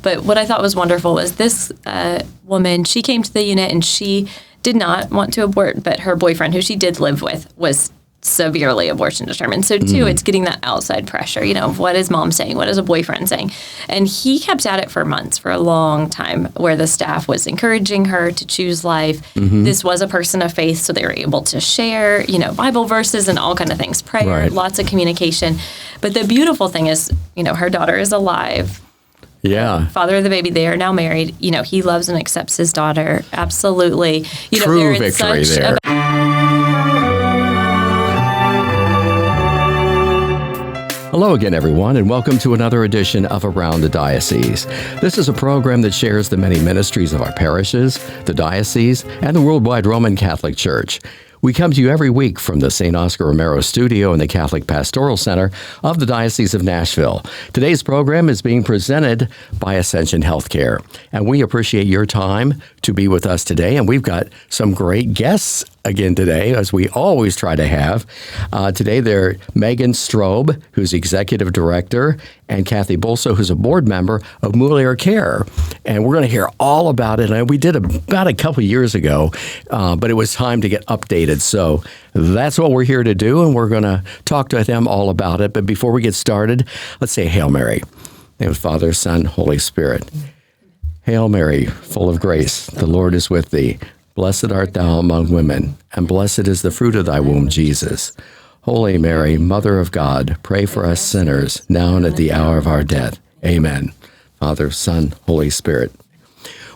But what I thought was wonderful was this woman, she came to the unit and she did not want to abort, but her boyfriend, who she did live with, was severely abortion determined. So too, it's getting that outside pressure, what is mom saying? What is a boyfriend saying? And he kept at it for months, for a long time, where the staff was encouraging her to choose life. This was a person of faith, so they were able to share, Bible verses and all kind of things, prayer, lots of communication. But the beautiful thing is, her daughter is alive. Yeah. Father of the baby, they are now married. He loves and accepts his daughter. Absolutely. True victory there. Hello again, everyone, and welcome to another edition of Around the Diocese. This is a program that shares the many ministries of our parishes, the diocese, and the Worldwide Roman Catholic Church. We come to you every week from the St. Oscar Romero Studio in the Catholic Pastoral Center of the Diocese of Nashville. Today's program is being presented by Ascension Healthcare, and we appreciate your time to be with us today. And we've got some great guests again today, as we always try to have. Today, they're Megan Strobe, who's Executive Director, and Kathy Bolso, who's a board member of Mulier Care. And we're going to hear all about it. And we did about a couple years ago, but it was time to get updated. So that's what we're here to do, and we're going to talk to them all about it. But before we get started, let's say Hail Mary. In the name of Father, Son, Holy Spirit. Hail Mary, full of grace, the Lord is with thee. Blessed art thou among women, and blessed is the fruit of thy womb, Jesus. Holy Mary, Mother of God, pray for us sinners, now and at the hour of our death. Amen. Father, Son, Holy Spirit.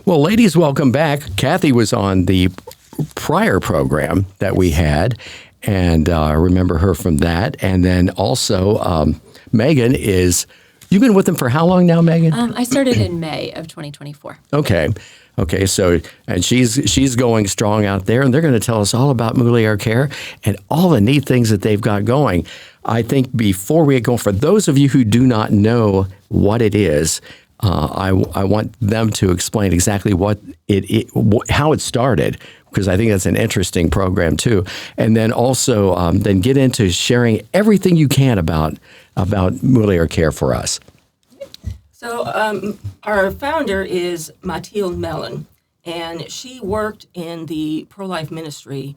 Well, ladies, welcome back. Kathy was on the prior program that we had, and I remember her from that. And then also, Megan is... You've been with them for how long now, Megan? I started in May of 2024. Okay, so, and she's going strong out there, and they're going to tell us all about Mulier Care and all the neat things that they've got going. I think before we get going, for those of you who do not know what it is, I want them to explain exactly how it started, because I think that's an interesting program too. And then also then get into sharing everything you can about Mulier Care for us. So our founder is Mathilde Mellon, and she worked in the pro-life ministry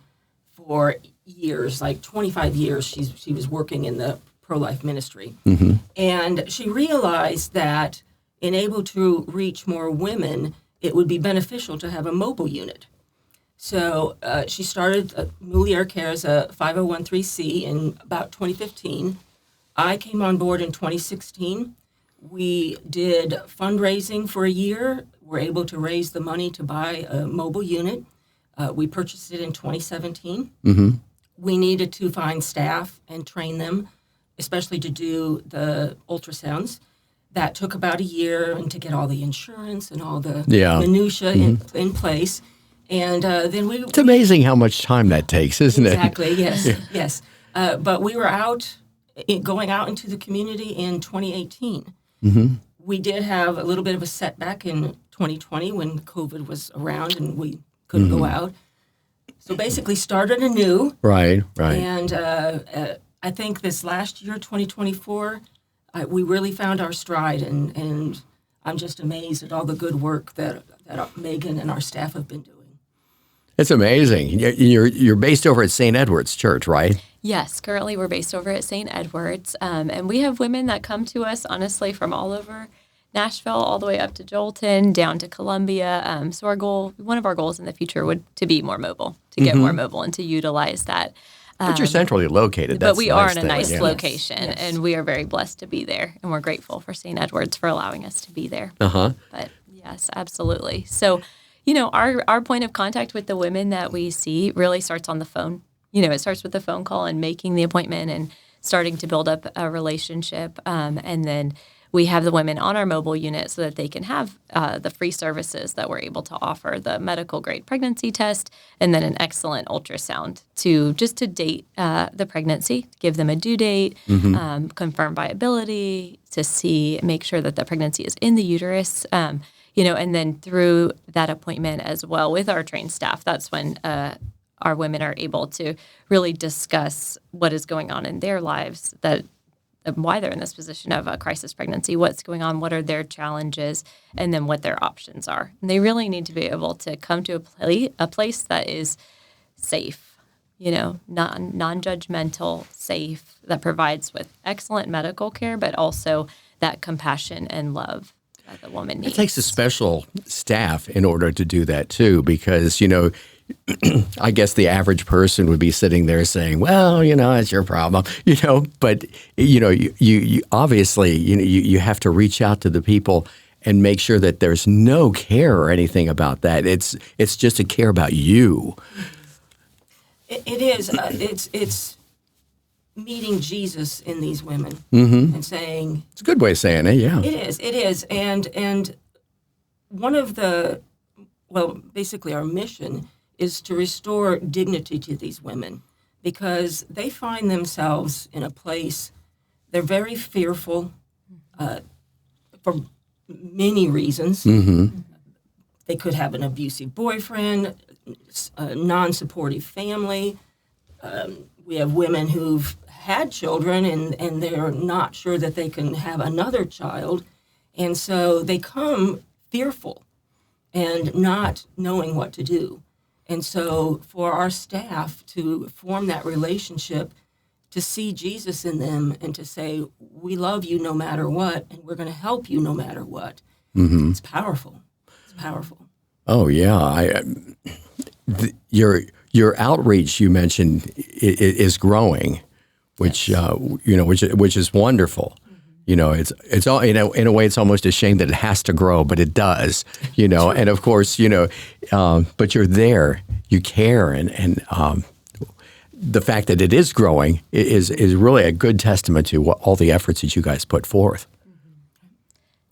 for years, like 25 years. She was working in the pro-life ministry. And she realized that in able to reach more women, it would be beneficial to have a mobile unit. So she started Mulier Care as a 501(c) in about 2015. I came on board in 2016. We did fundraising for a year. We're able to raise the money to buy a mobile unit. We purchased it in 2017. We needed to find staff and train them, especially to do the ultrasounds. That took about a year, and to get all the insurance and all the minutia in place. And then It's amazing how much time that takes, isn't it? Exactly, yes. But we were going out into the community in 2018. We did have a little bit of a setback in 2020 when COVID was around and we couldn't go out. So basically started anew. Right. And I think this last year, 2024, we really found our stride, and I'm just amazed at all the good work that Megan and our staff have been doing. It's amazing. You're based over at St. Edward's Church, right? Yes, currently we're based over at St. Edward's, and we have women that come to us, honestly, from all over Nashville, all the way up to Jolton, down to Columbia. So one of our goals in the future would to be more mobile, to get more mobile and to utilize that. But you're centrally located. But we are in a nice location, and we are very blessed to be there, and we're grateful for St. Edward's for allowing us to be there. But yes, absolutely. So, our point of contact with the women that we see really starts on the phone. It starts with the phone call and making the appointment and starting to build up a relationship. And then we have the women on our mobile unit so that they can have the free services that we're able to offer, the medical grade pregnancy test, and then an excellent ultrasound to date the pregnancy, give them a due date, confirm viability, to make sure that the pregnancy is in the uterus, and then through that appointment as well with our trained staff, that's when our women are able to really discuss what is going on in their lives that why they're in this position of a crisis pregnancy, what's going on, what are their challenges, and then what their options are. And they really need to be able to come to a place that is safe, non-judgmental, safe, that provides with excellent medical care, but also that compassion and love that the woman needs. It takes a special staff in order to do that too, because, I guess the average person would be sitting there saying, well, it's your problem, but, you obviously, you have to reach out to the people and make sure that there's no care or anything about that. It's just a care about you. It is. It's meeting Jesus in these women and saying... It's a good way of saying it, yeah. It is. And one of basically our mission is to restore dignity to these women, because they find themselves in a place, they're very fearful for many reasons. Mm-hmm. They could have an abusive boyfriend, a non-supportive family. We have women who've had children and they're not sure that they can have another child. And so they come fearful and not knowing what to do. And so for our staff to form that relationship, to see Jesus in them and to say, we love you no matter what, and we're going to help you no matter what, it's powerful. It's powerful. Oh, yeah. Your outreach, you mentioned, is growing, which which is wonderful. It's all, in a way, it's almost a shame that it has to grow, but it does, and of course, but you're there, you care. And the fact that it is growing is really a good testament to all the efforts that you guys put forth.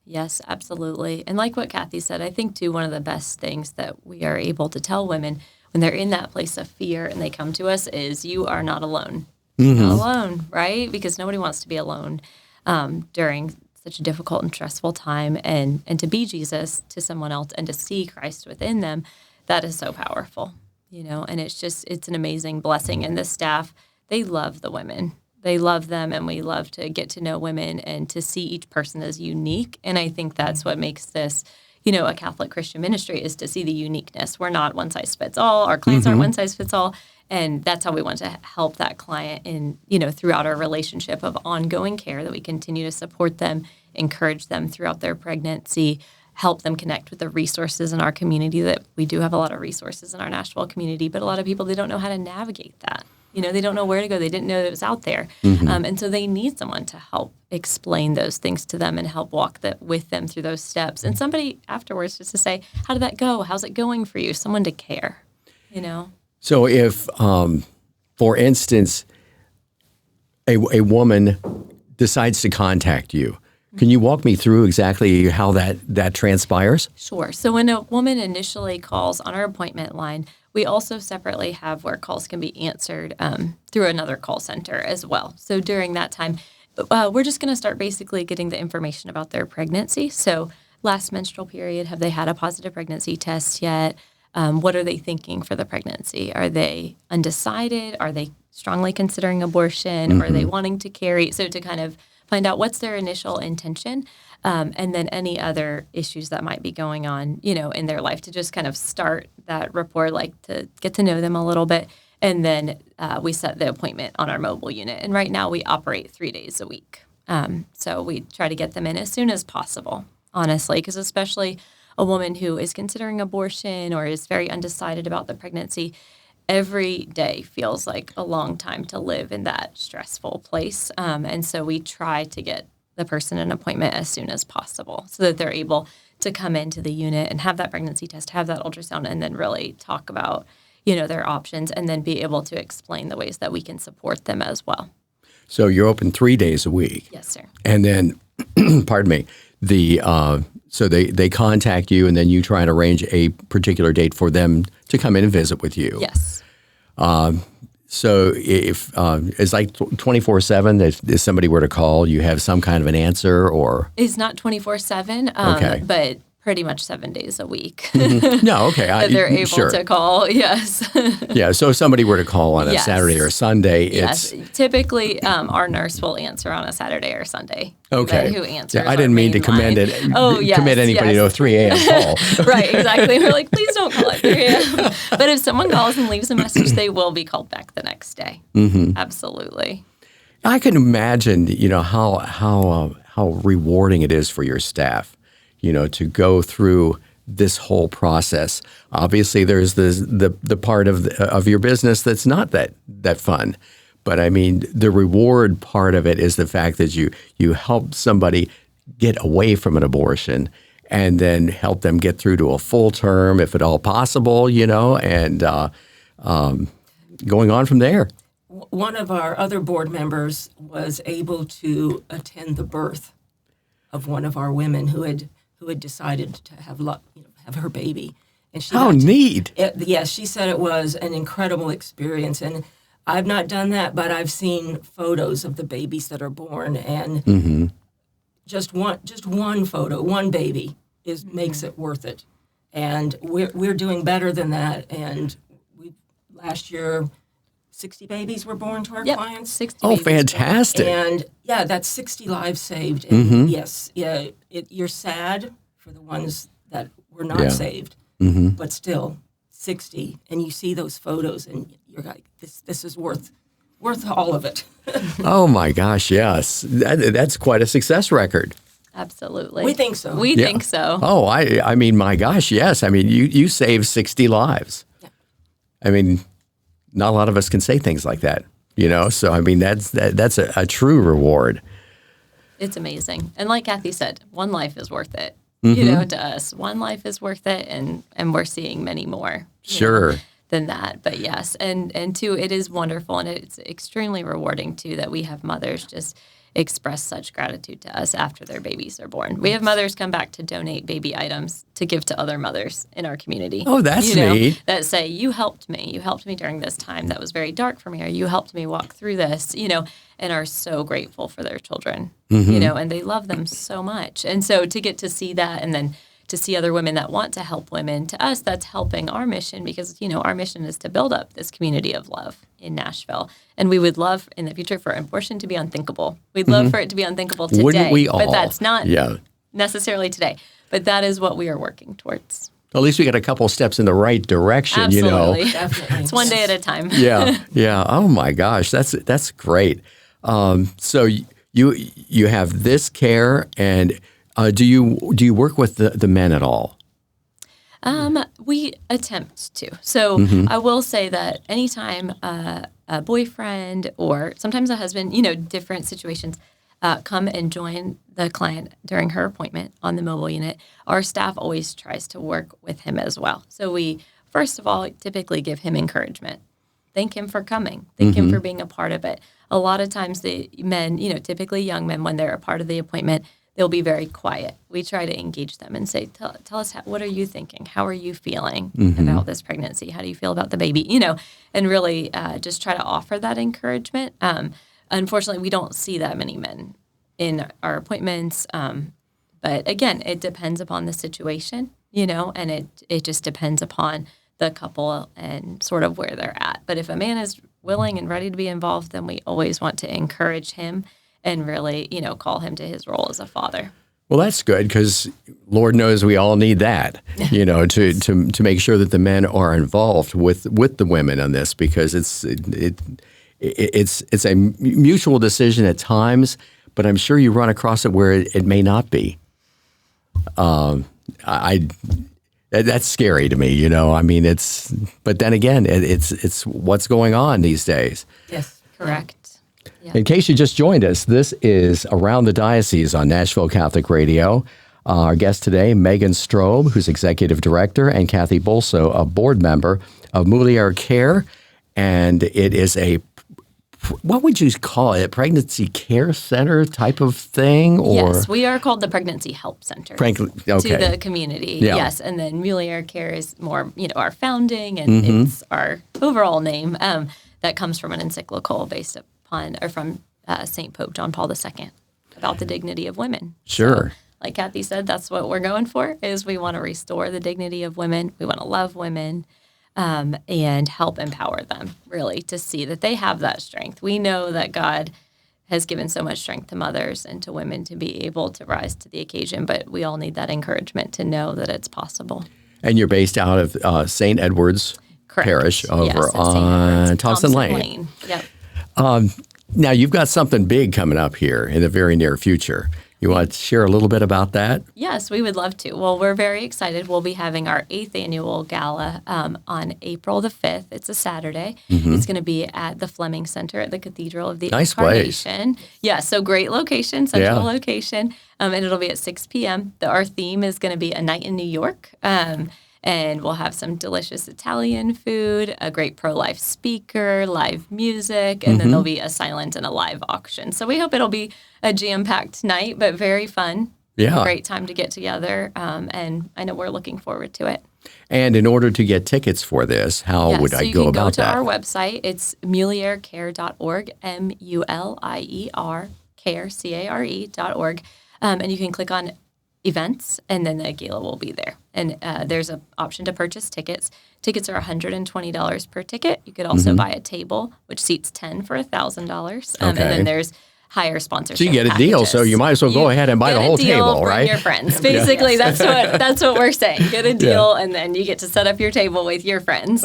Yes, absolutely. And like what Kathy said, I think too, one of the best things that we are able to tell women when they're in that place of fear and they come to us is, you are not alone. You're not alone, right? Because nobody wants to be alone during such a difficult and stressful time, and to be Jesus to someone else and to see Christ within them, that is so powerful, and it's an amazing blessing. And the staff, they love the women. They love them, and we love to get to know women and to see each person as unique. And I think that's what makes this, a Catholic Christian ministry, is to see the uniqueness. We're not one size fits all. Our clients aren't one size fits all. And that's how we want to help that client in, throughout our relationship of ongoing care, that we continue to support them, encourage them throughout their pregnancy, help them connect with the resources in our community. That we do have a lot of resources in our Nashville community, but a lot of people, they don't know how to navigate that. They don't know where to go. They didn't know it was out there. And so they need someone to help explain those things to them and help walk with them through those steps. And somebody afterwards just to say, how did that go? How's it going for you? Someone to care, So if, for instance, a woman decides to contact you, can you walk me through exactly how that transpires? Sure. So when a woman initially calls on our appointment line, we also separately have where calls can be answered through another call center as well. So during that time, we're just going to start basically getting the information about their pregnancy. So last menstrual period, have they had a positive pregnancy test yet? What are they thinking for the pregnancy? Are they undecided? Are they strongly considering abortion? Are they wanting to carry? So to kind of find out what's their initial intention, and then any other issues that might be going on, in their life, to just kind of start that rapport, like to get to know them a little bit. And then we set the appointment on our mobile unit. And right now we operate 3 days a week. So we try to get them in as soon as possible, honestly, because especially a woman who is considering abortion or is very undecided about the pregnancy, every day feels like a long time to live in that stressful place. And so we try to get the person an appointment as soon as possible so that they're able to come into the unit and have that pregnancy test, have that ultrasound, and then really talk about, their options, and then be able to explain the ways that we can support them as well. So you're open 3 days a week. Yes, sir. And then, pardon me, so they contact you, and then you try and arrange a particular date for them to come in and visit with you. Yes. So if it's like 24/7, if somebody were to call, you have some kind of an answer, or? It's not 24/7, Okay. but pretty much 7 days a week. No, okay. That they're able to call, yes. Yeah, so if somebody were to call on a Saturday or Sunday, yes. Typically, our nurse will answer on a Saturday or Sunday. Okay. Who answers? Yeah, I didn't mean to commit anybody to a 3 a.m. call. Right, exactly. We're like, please don't call at 3 a.m. But if someone calls and leaves a message, they will be called back the next day. Absolutely. I can imagine, how rewarding it is for your staff, to go through this whole process. Obviously, there's the part of your business that's not that fun. But I mean, the reward part of it is the fact that you help somebody get away from an abortion and then help them get through to a full term, if at all possible, and going on from there. One of our other board members was able to attend the birth of one of our women who had decided to have her baby. And she neat! Yes, she said it was an incredible experience, and I've not done that, but I've seen photos of the babies that are born, and just one photo, one baby makes it worth it. And we're doing better than that. And last year, 60 babies were born to our clients. 60 Oh, fantastic! And that's 60 lives saved. And yes, you're sad for the ones that were not saved, but still 60. And you see those photos, and you're like, this is worth all of it. Oh my gosh, yes, that's quite a success record. Absolutely, we think so. We think so. Oh, I mean, my gosh, yes. I mean, you saved 60 lives. Yeah. I mean, not a lot of us can say things like that, So I mean, that's a true reward. It's amazing, and like Kathy said, one life is worth it. To us, one life is worth it, and we're seeing many more. Sure. Than that, but yes, and too, it is wonderful, and it's extremely rewarding too that we have mothers just express such gratitude to us after their babies are born. We have mothers come back to donate baby items to give to other mothers in our community. Oh, that's neat. That say, you helped me during this time that was very dark for me, or you helped me walk through this, and are so grateful for their children, and they love them so much. And so to get to see that, and then to see other women that want to help women, to us, that's helping our mission, because, our mission is to build up this community of love in Nashville. And we would love in the future for abortion to be unthinkable. We'd love for it to be unthinkable today. Wouldn't we all? But that's not necessarily today. But that is what we are working towards. At least we got a couple steps in the right direction, Absolutely. Definitely. It's one day at a time. Yeah. Oh my gosh, that's great. So you have this care, and do you work with the men at all? We attempt to. So I will say that anytime a boyfriend or sometimes a husband, different situations, come and join the client during her appointment on the mobile unit, our staff always tries to work with him as well. So we, first of all, typically give him encouragement. Thank him for coming. Thank him for being a part of it. A lot of times the men, typically young men, when they're a part of the appointment, they'll be very quiet. We try to engage them and say, tell us, what are you thinking? How are you feeling about this pregnancy? How do you feel about the baby? And really just try to offer that encouragement. Unfortunately, we don't see that many men in our appointments. But again, it depends upon the situation, and it just depends upon the couple and sort of where they're at. But if a man is willing and ready to be involved, then we always want to encourage him and really, call him to his role as a father. Well, that's good, because Lord knows we all need that, to make sure that the men are involved with the women on this, because it's a mutual decision at times, but I'm sure you run across it where it may not be. That's scary to me, I mean, but then again, it's what's going on these days. Yes, correct. Yeah. In case you just joined us, this is Around the Diocese on Nashville Catholic Radio. Our guest today, Megan Strobe, who's Executive Director, and Kathy Bolso, a board member of Mulier Care. And it is what would you call it, pregnancy care center type of thing? Or? Yes, we are called the Pregnancy Help Center to the community. Yeah. Yes, and then Mulier Care is more, our founding, and it's our overall name that comes from an encyclical based from St. Pope John Paul II about the dignity of women. Sure. So, like Kathy said, that's what we're going for, is we want to restore the dignity of women. We want to love women and help empower them, really, to see that they have that strength. We know that God has given so much strength to mothers and to women to be able to rise to the occasion, but we all need that encouragement to know that it's possible. And you're based out of St. Edward's Correct. Parish over Yes, on Thompson Lane. Yep. Now, you've got something big coming up here in the very near future. You want to share a little bit about that? Yes, we would love to. Well, we're very excited. We'll be having our 8th annual gala on April the 5th. It's a Saturday. It's going to be at the Fleming Center at the Cathedral of the Incarnation. Yeah, so great location, central location. And it'll be at 6 p.m. Our theme is going to be A Night in New York. And we'll have some delicious Italian food, a great pro-life speaker, live music, and then there'll be a silent and a live auction. So we hope it'll be a jam-packed night, but very fun. Yeah. Great time to get together, and I know we're looking forward to it. And in order to get tickets for this, how would I go about that? So you can go to our website. It's muliercare.org, MULIER, care, CARE.org, and you can click on events, and then the gala will be there. And there's an option to purchase tickets. Tickets are $120 per ticket. You could also buy a table, which seats 10 for $1,000. And then there's higher sponsorship. So you get a deal, so you might as well go ahead and buy the whole table, right? Bring your friends. Basically, that's what we're saying. Get a deal, and then you get to set up your table with your friends.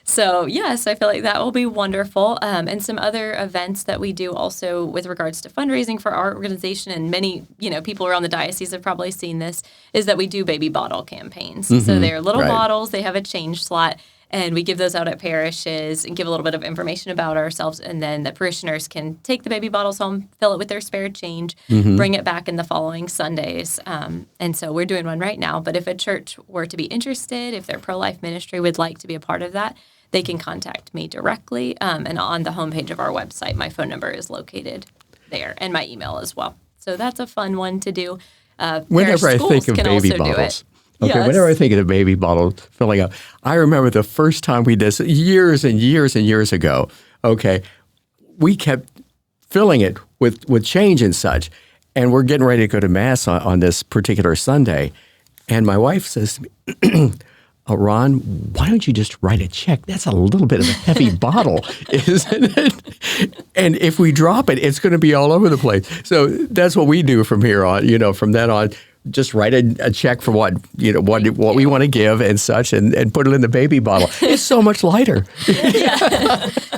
So, yes, I feel like that will be wonderful. And some other events that we do also with regards to fundraising for our organization, and many, people around the diocese have probably seen this, is that we do baby bottle campaigns. So they're little bottles. They have a change slot, and we give those out at parishes and give a little bit of information about ourselves. And then the parishioners can take the baby bottles home, fill it with their spare change, bring it back in the following Sundays. And so we're doing one right now. But if a church were to be interested, if their pro-life ministry would like to be a part of that, they can contact me directly. And on the homepage of our website, my phone number is located there, and my email as well. So that's a fun one to do. Whenever I think of baby bottles, whenever I think of the baby bottle filling up, I remember the first time we did this years and years and years ago. Okay, we kept filling it with change and such, and we're getting ready to go to Mass on this particular Sunday, and my wife says to me, Ron, why don't you just write a check? That's a little bit of a heavy bottle, isn't it? And if we drop it, it's going to be all over the place. So that's what we do from here on, from then on. Just write a check for what we want to give and such, and put it in the baby bottle. It's so much lighter.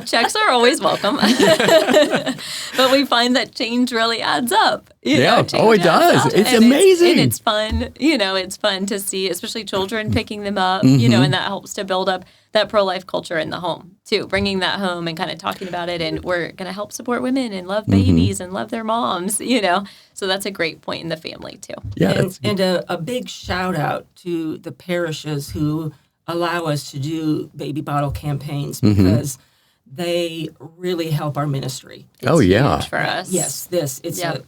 Checks are always welcome. But we find that change really adds up. It does. It's amazing. And it's fun. It's fun to see, especially children picking them up, and that helps to build up that pro-life culture in the home, too, bringing that home and kind of talking about it. And we're going to help support women and love babies and love their moms, So that's a great point in the family, too. Yeah, and a big shout out to the parishes who allow us to do baby bottle campaigns, because they really help our ministry. It's huge for us. Yes, it's a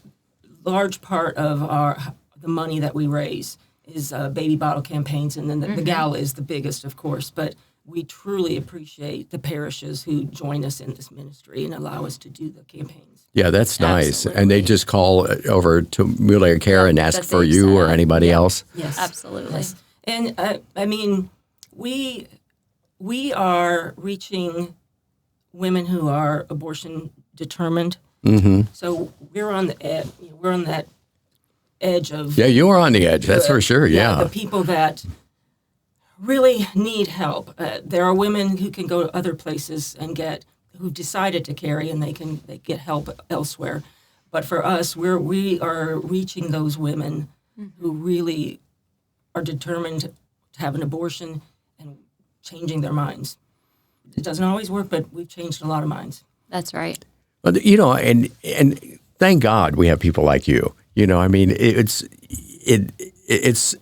large part of the money that we raise is baby bottle campaigns, and then the gala is the biggest, of course, but we truly appreciate the parishes who join us in this ministry and allow us to do the campaigns. Yeah, that's nice. Absolutely. And they just call over to Mulier Care and ask for you or anybody else? Yes. Absolutely. Yes. And, we are reaching women who are abortion determined. So we're on the edge. We're on that edge of... Yeah, you are on the edge. That's for sure, yeah. The people that really need help. There are women who can go to other places and who've decided to carry, and they get help elsewhere. But for us, we are reaching those women who really are determined to have an abortion and changing their minds. It doesn't always work, but we've changed a lot of minds. That's right. But and thank God we have people like you. It's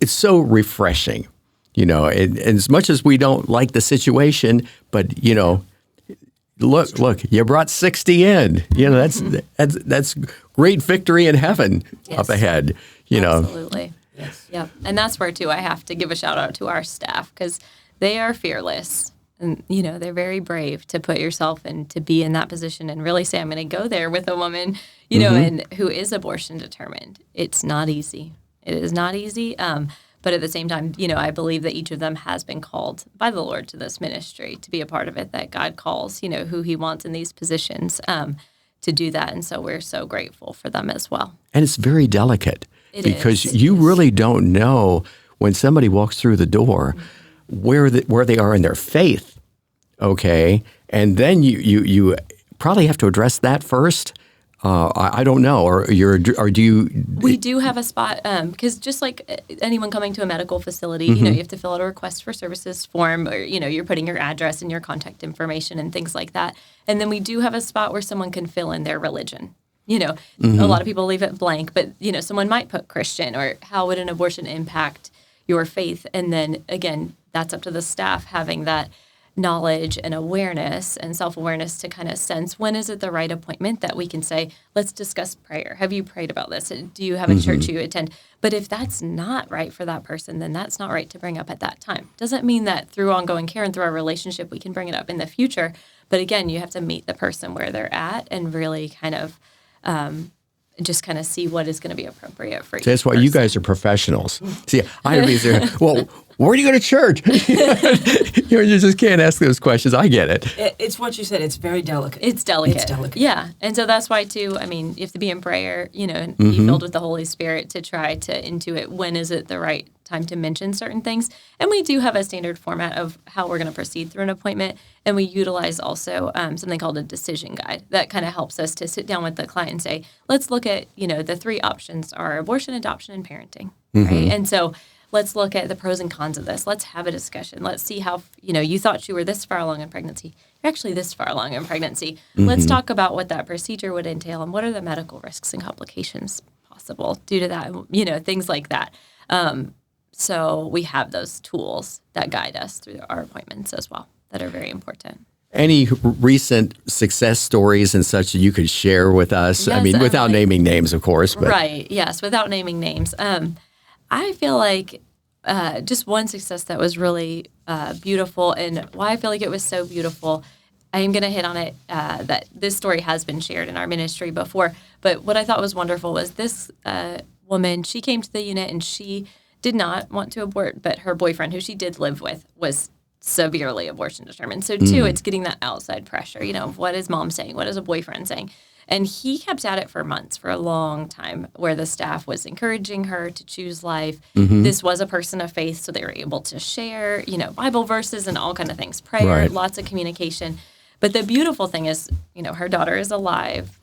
so refreshing. And as much as we don't like the situation, but look, you brought 60 in. That's great victory in heaven up ahead. Absolutely. Yes. Yep. And that's where too I have to give a shout out to our staff, because they are fearless. And, they're very brave to put yourself and to be in that position and really say, I'm going to go there with a woman, and who is abortion determined. It's not easy. It is not easy. But at the same time, I believe that each of them has been called by the Lord to this ministry, to be a part of it, that God calls, who he wants in these positions to do that. And so we're so grateful for them as well. And it's very delicate because you really don't know when somebody walks through the door where they are in their faith, okay? And then you probably have to address that first. I don't know, or do you? We do have a spot because just like anyone coming to a medical facility, you have to fill out a request for services form, or you're putting your address and your contact information and things like that. And then we do have a spot where someone can fill in their religion. A lot of people leave it blank, but someone might put Christian, or how would an abortion impact your faith? And then again, that's up to the staff having that knowledge and awareness and self-awareness to kind of sense when is it the right appointment that we can say, let's discuss prayer. Have you prayed about this? Do you have a church you attend? But if that's not right for that person, then that's not right to bring up at that time. Doesn't mean that through ongoing care and through our relationship, we can bring it up in the future. But again, you have to meet the person where they're at and really kind of just kind of see what is going to be appropriate for you. That's why you guys are professionals. See, I'd be there, well, where do you go to church? You just can't ask those questions. I get it. It's what you said. It's very delicate. It's delicate. Yeah. And so that's why, too, you have to be in prayer, and be filled with the Holy Spirit to try to intuit when is it the right time to mention certain things. And we do have a standard format of how we're going to proceed through an appointment. And we utilize also something called a decision guide that kind of helps us to sit down with the client and say, let's look at, the three options are abortion, adoption, and parenting. Right. And so let's look at the pros and cons of this. Let's have a discussion. Let's see how, you thought you were this far along in pregnancy. You're actually this far along in pregnancy. Let's talk about what that procedure would entail and what are the medical risks and complications possible due to that, things like that. So we have those tools that guide us through our appointments as well that are very important. Any recent success stories and such that you could share with us? Yes, without naming names, of course. But. Right. Yes, without naming names. I feel like just one success that was really beautiful, and why I feel like it was so beautiful, I am going to hit on it, that this story has been shared in our ministry before, but what I thought was wonderful was this woman, she came to the unit and she did not want to abort, but her boyfriend, who she did live with, was severely abortion determined. So, too, it's getting that outside pressure, what is mom saying? What is a boyfriend saying? And he kept at it for months, for a long time, where the staff was encouraging her to choose life. This was a person of faith, so they were able to share, Bible verses and all kind of things, prayer, lots of communication. But the beautiful thing is, her daughter is alive.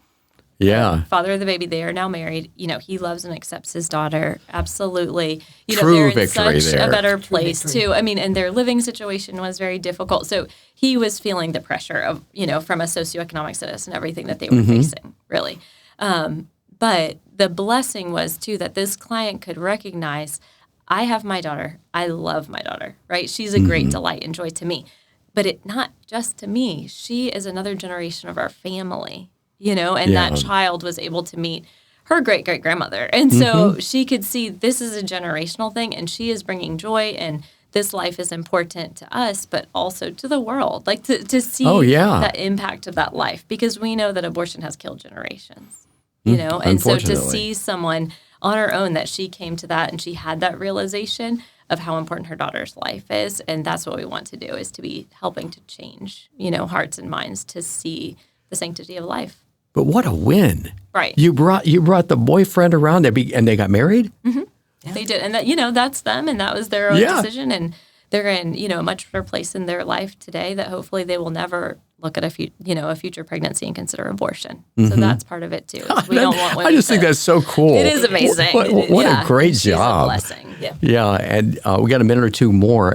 Yeah. Father of the baby, they are now married. He loves and accepts his daughter. Absolutely. True they're in victory such there. a better place, too. And their living situation was very difficult. So he was feeling the pressure of, from a socioeconomic status and everything that they were facing, really. But the blessing was, too, that this client could recognize, I have my daughter. I love my daughter, right? She's a great delight and joy to me. But not just to me. She is another generation of our family. And that child was able to meet her great-great-grandmother. And so she could see this is a generational thing, and she is bringing joy, and this life is important to us, but also to the world, like to see that impact of that life, because we know that abortion has killed generations, and so to see someone on her own that she came to that and she had that realization of how important her daughter's life is, and that's what we want to do, is to be helping to change, hearts and minds to see the sanctity of life. But what a win! Right. You brought the boyfriend around, and they got married. Yeah. They did, and that that's them, and that was their own decision, and they're in a much better place in their life today. That hopefully they will never look at a future pregnancy and consider abortion. So that's part of it too. We don't want women. I just think that's so cool. It is amazing. What a great job! It's a blessing. Yeah, and we got a minute or two more.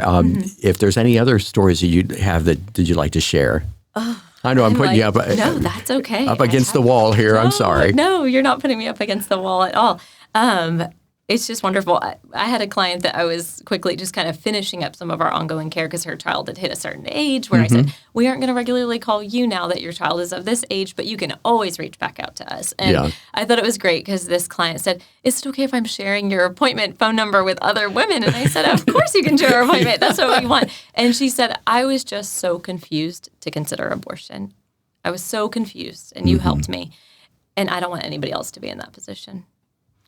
If there's any other stories that you have that you'd like to share. I know I'm putting you up. No, that's okay. Up against the wall here. I'm sorry. No, you're not putting me up against the wall at all. it's just wonderful. I had a client that I was quickly just kind of finishing up some of our ongoing care because her child had hit a certain age where I said, we aren't going to regularly call you now that your child is of this age, but you can always reach back out to us. And I thought it was great because this client said, is it okay if I'm sharing your appointment phone number with other women? And I said, of course you can share our appointment. That's what we want. And she said, I was just so confused to consider abortion. I was so confused, and you helped me. And I don't want anybody else to be in that position.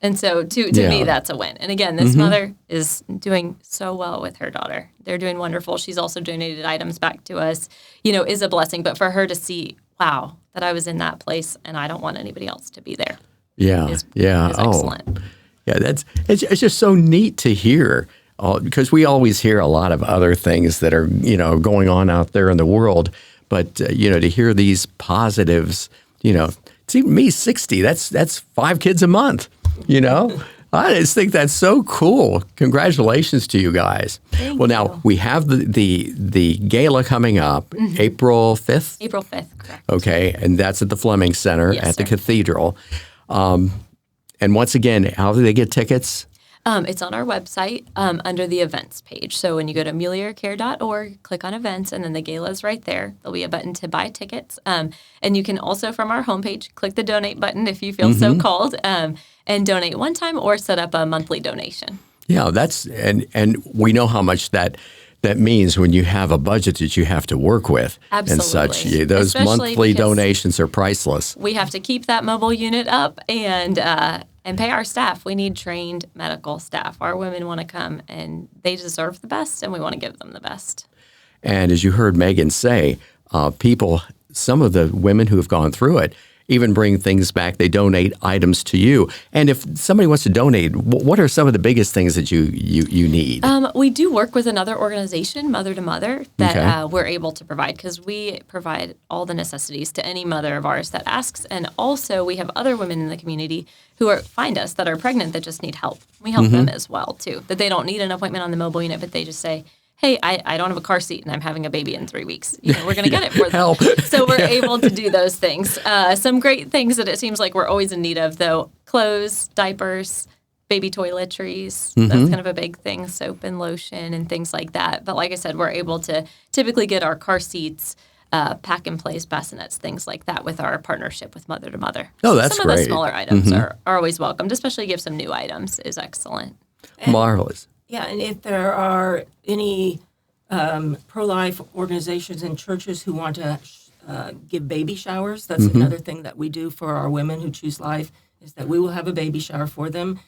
And so to me, that's a win. And again, this mother is doing so well with her daughter. They're doing wonderful. She's also donated items back to us, is a blessing. But for her to see, wow, that I was in that place and I don't want anybody else to be there. Is excellent. It's just so neat to hear because we always hear a lot of other things that are, going on out there in the world. But, to hear these positives, see, me, 60, that's 5 kids a month. I just think that's so cool. Congratulations to you guys. Thank you. Now we have the gala coming up April 5th? April 5th, correct. Okay, and that's at the Fleming Center at the Cathedral. And once again, how do they get tickets? It's on our website under the events page. So when you go to muliercare.org, click on events, and then the gala is right there. There'll be a button to buy tickets. And you can also, from our homepage, click the donate button if you feel so called, and donate one time or set up a monthly donation. Yeah, and we know how much that means when you have a budget that you have to work with. Absolutely. And such. Those monthly donations are priceless. We have to keep that mobile unit up and pay our staff. We need trained medical staff. Our women want to come, and they deserve the best, and we want to give them the best. And as you heard Megan say, some of the women who have gone through it even bring things back. They donate items to you. And if somebody wants to donate, what are some of the biggest things that you need? We do work with another organization, Mother to Mother, that we're able to provide because we provide all the necessities to any mother of ours that asks. And also we have other women in the community who find us that are pregnant that just need help. We help them as well, too. That they don't need an appointment on the mobile unit, but they just say, hey, I don't have a car seat and I'm having a baby in 3 weeks. We're going to get it for them. Help. So we're able to do those things. Some great things that it seems like we're always in need of, though. Clothes, diapers, baby toiletries. That's kind of a big thing. Soap and lotion and things like that. But like I said, we're able to typically get our car seats, pack and place bassinets, things like that with our partnership with Mother to Mother. Oh, that's great. Some of the smaller items are always welcomed, especially give some new items is excellent. Marvelous. Yeah, and if there are any pro-life organizations and churches who want to give baby showers, that's another thing that we do for our women who choose life, is that we will have a baby shower for them.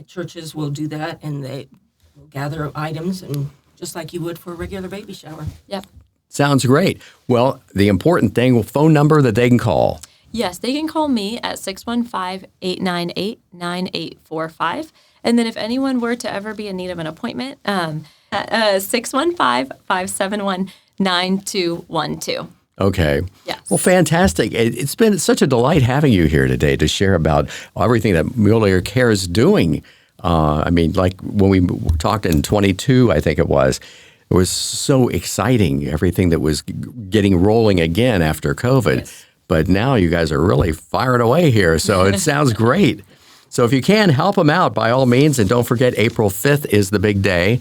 Churches will do that, and they will gather items, and just like you would for a regular baby shower. Yep. Sounds great. Well, the important thing, phone number that they can call. Yes, they can call me at 615-898-9845. And then if anyone were to ever be in need of an appointment, 615-571-9212. Okay. Yes. Well, fantastic. It's been such a delight having you here today to share about everything that Mulier Care is doing. Like when we talked in 22, I think it was so exciting, everything that was getting rolling again after COVID. Yes. But now you guys are really fired away here, so it sounds great. So if you can, help them out by all means. And don't forget, April 5th is the big day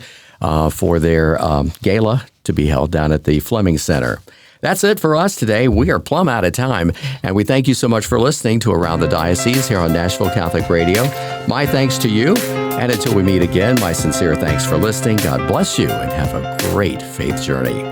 for their gala to be held down at the Fleming Center. That's it for us today. We are plumb out of time. And we thank you so much for listening to Around the Diocese here on Nashville Catholic Radio. My thanks to you. And until we meet again, my sincere thanks for listening. God bless you and have a great faith journey.